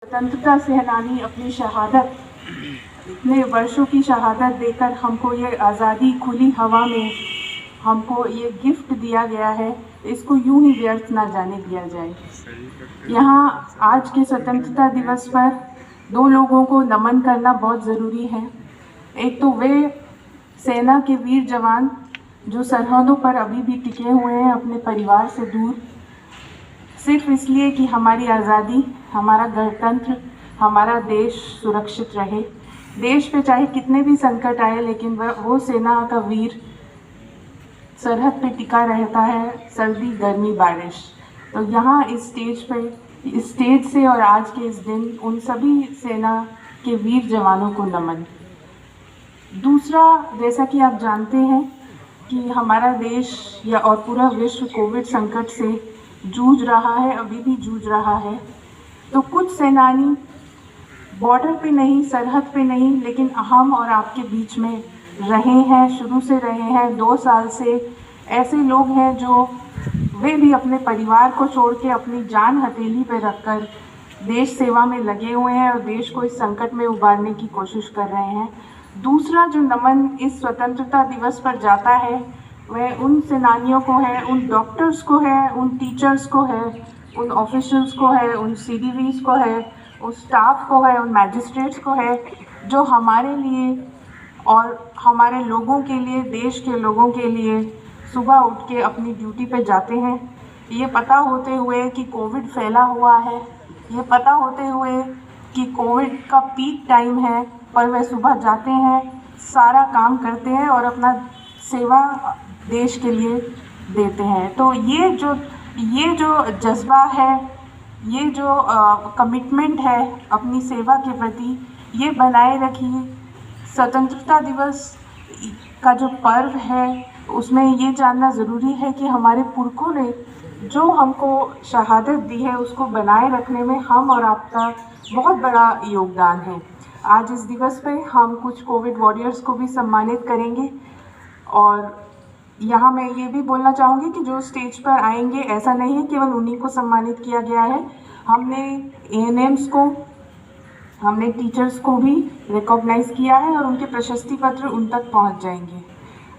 स्वतंत्रता सेनानी अपनी शहादत, इतने वर्षों की शहादत देकर हमको ये आज़ादी खुली हवा में हमको ये गिफ्ट दिया गया है, इसको यूं ही व्यर्थ ना जाने दिया जाए। यहाँ आज के स्वतंत्रता दिवस पर दो लोगों को नमन करना बहुत ज़रूरी है। एक तो वे सेना के वीर जवान जो सरहदों पर अभी भी टिके हुए हैं अपने परिवार से दूर, सिर्फ इसलिए कि हमारी आज़ादी, हमारा गणतंत्र, हमारा देश सुरक्षित रहे। देश पे चाहे कितने भी संकट आए, लेकिन वो सेना का वीर सरहद पे टिका रहता है, सर्दी गर्मी बारिश। तो यहाँ इस स्टेज से और आज के इस दिन उन सभी सेना के वीर जवानों को नमन। दूसरा, जैसा कि आप जानते हैं कि हमारा देश या और पूरा विश्व कोविड संकट से जूझ रहा है, अभी भी जूझ रहा है। तो कुछ सेनानी बॉर्डर पे नहीं, सरहद पे नहीं, लेकिन हम और आपके बीच में रहे हैं, शुरू से रहे हैं, 2 साल से। ऐसे लोग हैं जो वे भी अपने परिवार को छोड़ के अपनी जान हथेली पे रखकर देश सेवा में लगे हुए हैं और देश को इस संकट में उबारने की कोशिश कर रहे हैं। दूसरा जो नमन इस स्वतंत्रता दिवस पर जाता है वह उन सेनानियों को है, उन डॉक्टर्स को है, उन टीचर्स को है, उन ऑफिशियल्स को है, उन CDVs को है, उस स्टाफ को है, उन मैजिस्ट्रेट्स को है, जो हमारे लिए और हमारे लोगों के लिए, देश के लोगों के लिए सुबह उठ के अपनी ड्यूटी पे जाते हैं। ये पता होते हुए कि कोविड फैला हुआ है, ये पता होते हुए कि कोविड का पीक टाइम है, पर वह सुबह जाते हैं, सारा काम करते हैं और अपना सेवा देश के लिए देते हैं। तो ये जो जज्बा है, ये जो कमिटमेंट है अपनी सेवा के प्रति, ये बनाए रखिए। स्वतंत्रता दिवस का जो पर्व है उसमें ये जानना ज़रूरी है कि हमारे पुरखों ने जो हमको शहादत दी है उसको बनाए रखने में हम और आपका बहुत बड़ा योगदान है। आज इस दिवस पे हम कुछ कोविड वॉरियर्स को भी सम्मानित करेंगे और यहाँ मैं ये भी बोलना चाहूँगी कि जो स्टेज पर आएंगे, ऐसा नहीं है केवल उन्हीं को सम्मानित किया गया है। हमने ANMs को, हमने टीचर्स को भी रिकॉग्नाइज़ किया है और उनके प्रशस्ति पत्र उन तक पहुँच जाएंगे।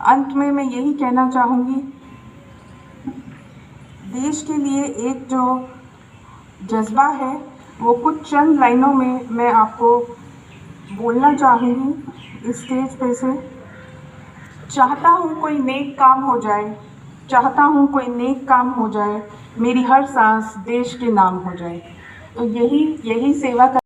अंत में मैं यही कहना चाहूँगी, देश के लिए एक जो जज्बा है वो कुछ चंद लाइनों में मैं आपको बोलना चाहूँगी इस स्टेज पे से। चाहता हूँ कोई नेक काम हो जाए, चाहता हूँ कोई नेक काम हो जाए, मेरी हर सांस देश के नाम हो जाए। तो यही सेवा का